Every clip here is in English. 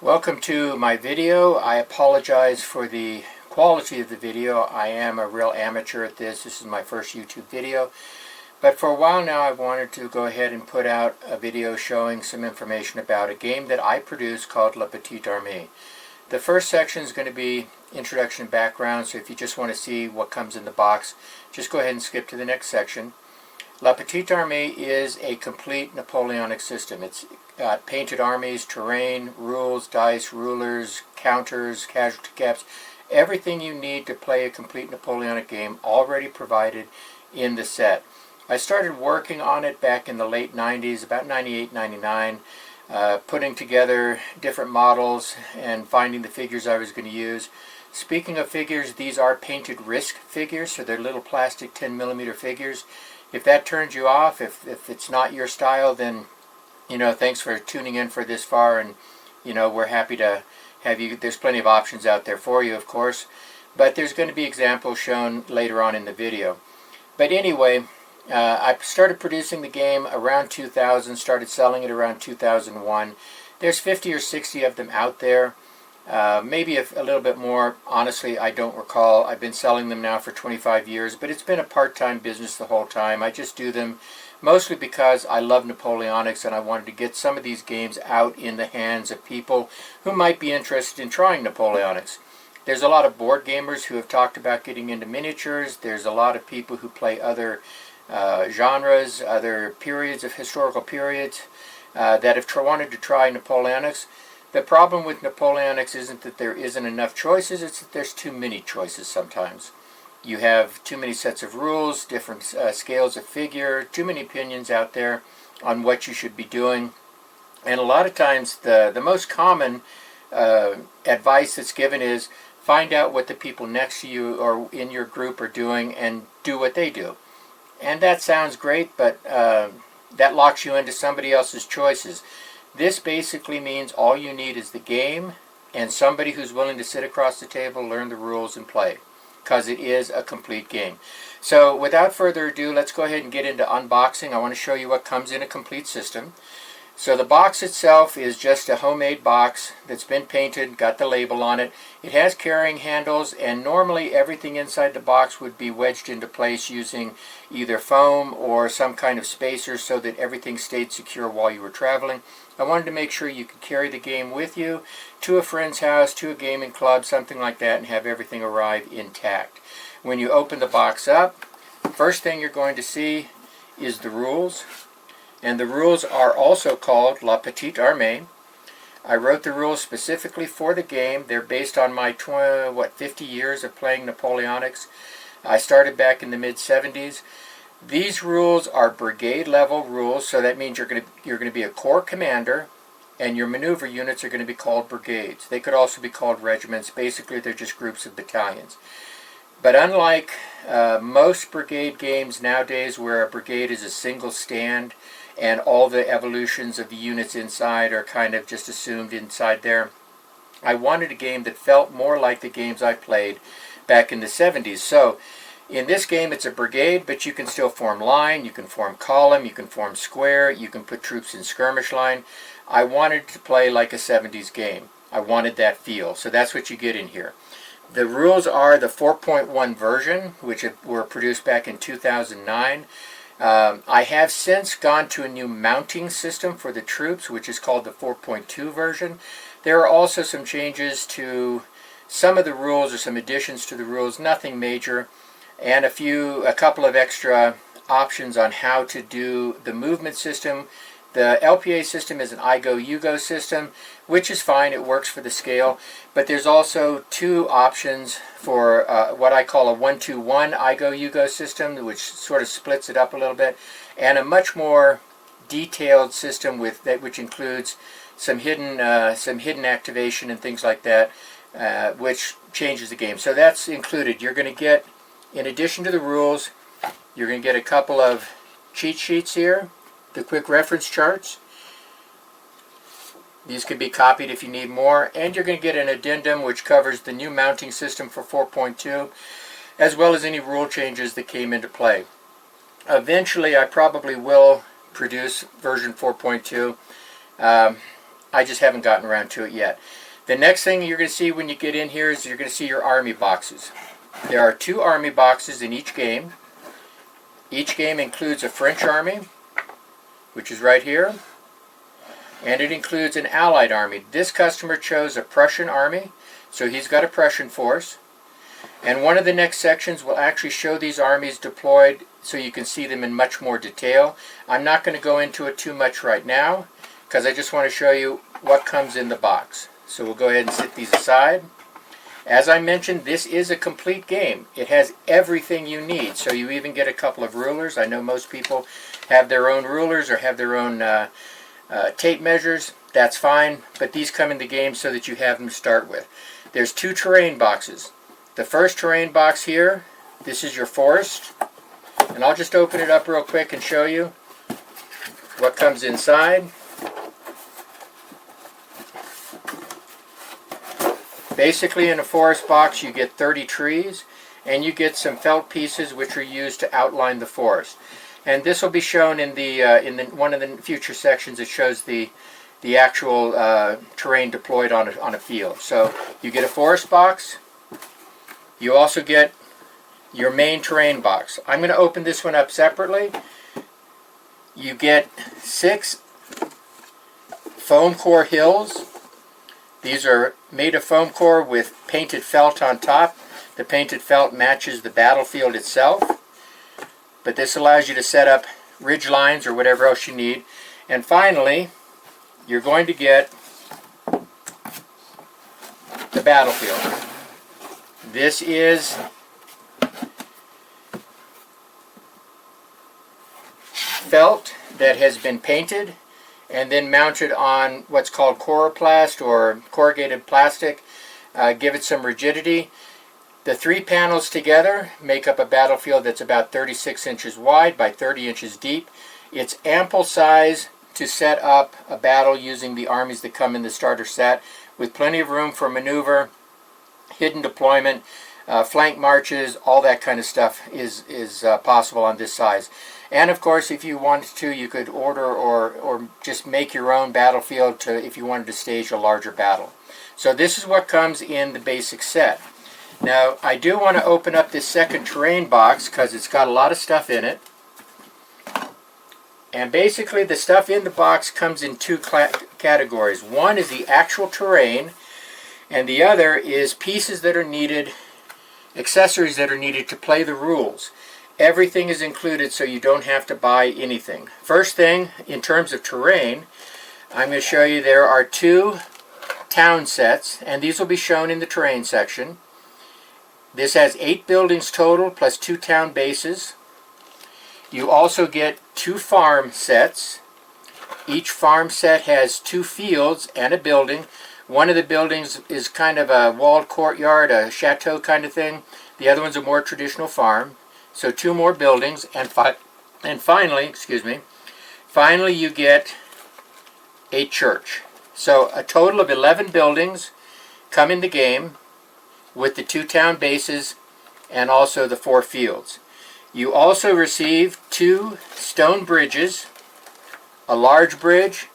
Welcome to my video. I apologize for the quality of the video. I am a real amateur at this. This is my first YouTube video. But for a while now I've wanted to go ahead and put out a video showing some information about a game that I produced called Petite Armee. The first section is going to be introduction and background, so if you just want to see what comes in the box, just go ahead and skip to the next section. Petite Armee is a complete Napoleonic system. It's got painted armies, terrain, rules, dice, rulers, counters, casualty caps, everything you need to play a complete Napoleonic game already provided in the set. I started working on it back in the late 90s, about 98, 99, putting together different models and finding the figures I was going to use. Speaking of figures, these are painted Risk figures, so they're little plastic 10mm figures. If that turns you off, if it's not your style, then thanks for tuning in for this far, and we're happy to have you. There's plenty of options out there for you, of course, but there's going to be examples shown later on in the video. But anyway, I started producing the game around 2000, started selling it around 2001. There's 50 or 60 of them out there. Maybe a little bit more. Honestly, I don't recall. I've been selling them now for 25 years, but it's been a part-time business the whole time. I just do them mostly because I love Napoleonics, and I wanted to get some of these games out in the hands of people who might be interested in trying Napoleonics. There's a lot of board gamers who have talked about getting into miniatures. There's a lot of people who play other genres, other periods of historical periods that have wanted to try Napoleonics. The problem with Napoleonics isn't that there isn't enough choices, it's that there's too many choices sometimes. You have too many sets of rules, different scales of figure, too many opinions out there on what you should be doing. And a lot of times the most common advice that's given is find out what the people next to you or in your group are doing and do what they do. And that sounds great, but that locks you into somebody else's choices. This basically means all you need is the game and somebody who's willing to sit across the table, learn the rules, and play, because it is a complete game. So without further ado, let's go ahead and get into unboxing. I want to show you what comes in a complete system. So the box itself is just a homemade box that's been painted, got the label on it. It has carrying handles, and normally everything inside the box would be wedged into place using either foam or some kind of spacer so that everything stayed secure while you were traveling. I wanted to make sure you could carry the game with you to a friend's house, to a gaming club, something like that, and have everything arrive intact. When you open the box up, first thing you're going to see is the rules. And the rules are also called Petite Armee. I wrote the rules specifically for the game. They're based on my 50 years of playing Napoleonics. I started back in the mid-70s. These rules are brigade level rules, so that means you're going to be a corps commander, and your maneuver units are going to be called brigades. They could also be called regiments. Basically, they're just groups of battalions. But unlike most brigade games nowadays, where a brigade is a single stand and all the evolutions of the units inside are kind of just assumed inside there, I wanted a game that felt more like the games I played back in the 70s. So in this game it's a brigade, but you can still form line, you can form column, you can form square, you can put troops in skirmish line. I wanted to play like a 70s game. I wanted that feel, so that's what you get in here. The rules are the 4.1 version, which were produced back in 2009. I have since gone to a new mounting system for the troops, which is called the 4.2 version. There are also some changes to some of the rules, or some additions to the rules, nothing major, and a couple of extra options on how to do the movement system. The LPA system is an I go, you go system, which is fine. It works for the scale. But there's also two options for what I call a 1-2-1 I go, you go system, which sort of splits it up a little bit, and a much more detailed system which includes some hidden activation and things like that, which changes the game. So that's included. You're going to get, in addition to the rules, you're going to get a couple of cheat sheets here. The quick reference charts. These can be copied if you need more, and you're going to get an addendum which covers the new mounting system for 4.2, as well as any rule changes that came into play. Eventually I probably will produce version 4.2. I just haven't gotten around to it yet. The next thing you're going to see when you get in here is you're going to see your army boxes. There are 2 army boxes in each game. Each game includes a French army, which is right here, and it includes an Allied army. This customer chose a Prussian army, so he's got a Prussian force. And one of the next sections will actually show these armies deployed so you can see them in much more detail. I'm not going to go into it too much right now because I just want to show you what comes in the box. So we'll go ahead and set these aside. As I mentioned, this is a complete game. It has everything you need. So you even get a couple of rulers. I know most people have their own rulers or have their own tape measures. That's fine, but these come in the game so that you have them to start with. There's 2 terrain boxes. The first terrain box here, this is your forest. And I'll just open it up real quick and show you what comes inside. Basically, in a forest box, you get 30 trees, and you get some felt pieces which are used to outline the forest. And this will be shown in one of the future sections. It shows the actual terrain deployed on a field. So you get a forest box. You also get your main terrain box. I'm going to open this one up separately. You get 6 foam core hills. These are made of foam core with painted felt on top. The painted felt matches the battlefield itself. But this allows you to set up ridge lines or whatever else you need. And finally, you're going to get the battlefield. This is felt that has been painted and then mounted on what's called coroplast or corrugated plastic. Give it some rigidity. The 3 panels together make up a battlefield that's about 36 inches wide by 30 inches deep. It's ample size to set up a battle using the armies that come in the starter set, with plenty of room for maneuver, hidden deployment, flank marches, all that kind of stuff is possible on this size. And of course, if you wanted to, you could order or just make your own battlefield if you wanted to stage a larger battle. So this is what comes in the basic set. Now, I do want to open up this second terrain box because it's got a lot of stuff in it. And basically, the stuff in the box comes in 2 categories. One is the actual terrain, and the other is pieces that are needed, accessories that are needed to play the rules. Everything is included, so you don't have to buy anything. First thing, in terms of terrain, I'm going to show you there are 2 town sets, and these will be shown in the terrain section. This has 8 buildings total, plus 2 town bases. You also get 2 farm sets. Each farm set has 2 fields and a building. One of the buildings is kind of a walled courtyard, a chateau kind of thing. The other one's a more traditional farm. So 2 more buildings, and finally, finally you get a church. So a total of 11 buildings come in the game with the 2 town bases and also the 4 fields. You also receive 2 stone bridges, a large bridge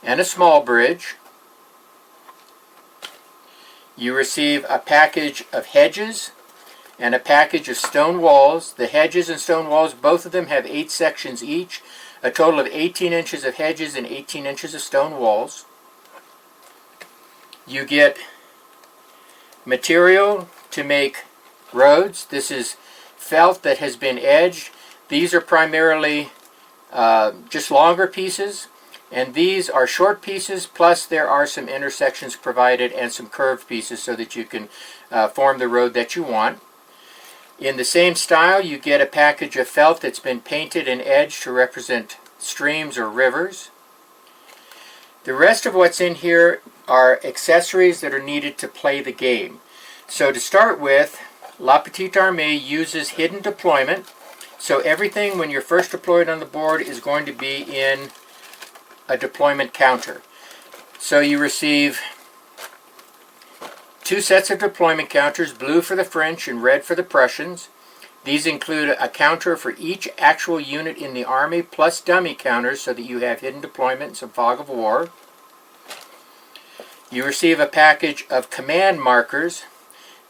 and a small bridge. You receive a package of hedges and a package of stone walls. The hedges and stone walls, both of them have 8 sections each, a total of 18 inches of hedges and 18 inches of stone walls. You get material to make roads. This is felt that has been edged. These are primarily just longer pieces, and these are short pieces, plus there are some intersections provided and some curved pieces so that you can form the road that you want. In the same style, you get a package of felt that's been painted and edged to represent streams or rivers. The rest of what's in here are accessories that are needed to play the game. So to start with, La Petite Armee uses hidden deployment. So everything when you're first deployed on the board is going to be in a deployment counter. So you receive 2 sets of deployment counters, blue for the French and red for the Prussians. These include a counter for each actual unit in the army, plus dummy counters so that you have hidden deployment and some fog of war. You receive a package of command markers.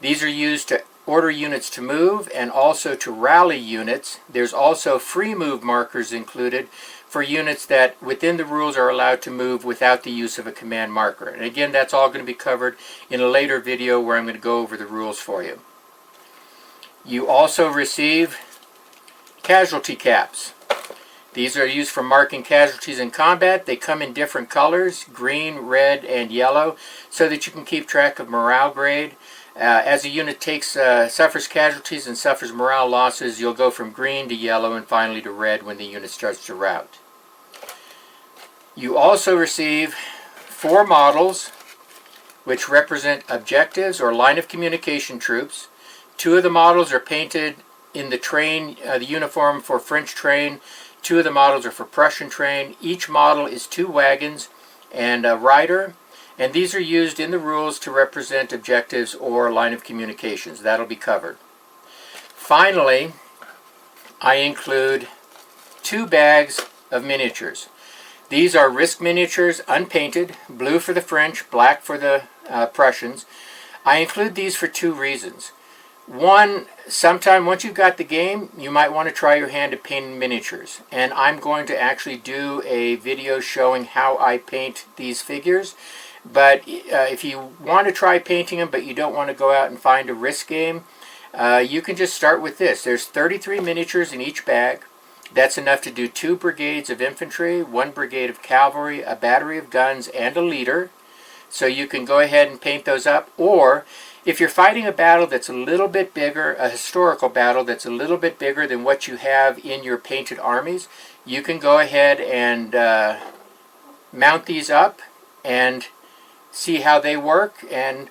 These are used to order units to move and also to rally units. There's also free move markers included for units that within the rules are allowed to move without the use of a command marker. And again, that's all going to be covered in a later video where I'm going to go over the rules for you. You also receive casualty caps. These are used for marking casualties in combat. They come in different colors, green, red, and yellow, so that you can keep track of morale grade. As a unit suffers casualties and suffers morale losses, you'll go from green to yellow and finally to red when the unit starts to rout. You also receive 4 models which represent objectives or line of communication troops. 2 of the models are painted in the uniform for French train. 2 of the models are for Prussian train. Each model is 2 wagons and a rider. And these are used in the rules to represent objectives or line of communications. That'll be covered. Finally, I include 2 bags of miniatures. These are risk miniatures, unpainted, blue for the French, black for the Prussians. I include these for 2 reasons. One, sometime once you've got the game, you might want to try your hand at painting miniatures. And I'm going to actually do a video showing how I paint these figures. But if you want to try painting them, but you don't want to go out and find a risk game, you can just start with this. There's 33 miniatures in each bag. That's enough to do 2 brigades of infantry, 1 brigade of cavalry, a battery of guns, and a leader. So you can go ahead and paint those up. Or if you're fighting a battle that's a little bit bigger, a historical battle that's a little bit bigger than what you have in your painted armies, you can go ahead and mount these up and see how they work and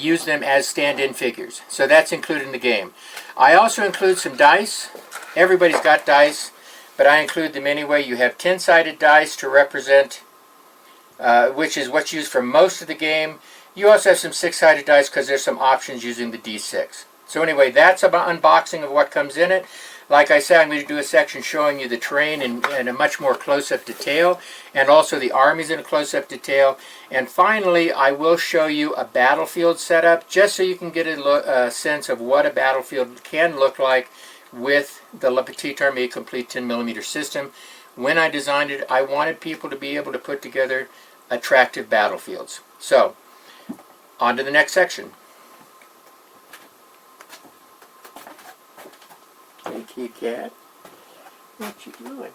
use them as stand-in figures. So that's included in the game. I also include some dice. Everybody's got dice, but I include them anyway. You have 10-sided dice to represent, which is what's used for most of the game. You also have some 6-sided dice because there's some options using the D6. So anyway, that's about unboxing of what comes in it. Like I said, I'm going to do a section showing you the terrain in a much more close-up detail, and also the armies in a close-up detail. And finally, I will show you a battlefield setup, just so you can get a sense of what a battlefield can look like with the Petite Armee Complete 10mm system. When I designed it, I wanted people to be able to put together attractive battlefields. So, on to the next section. Hey, kitty cat. What you doing?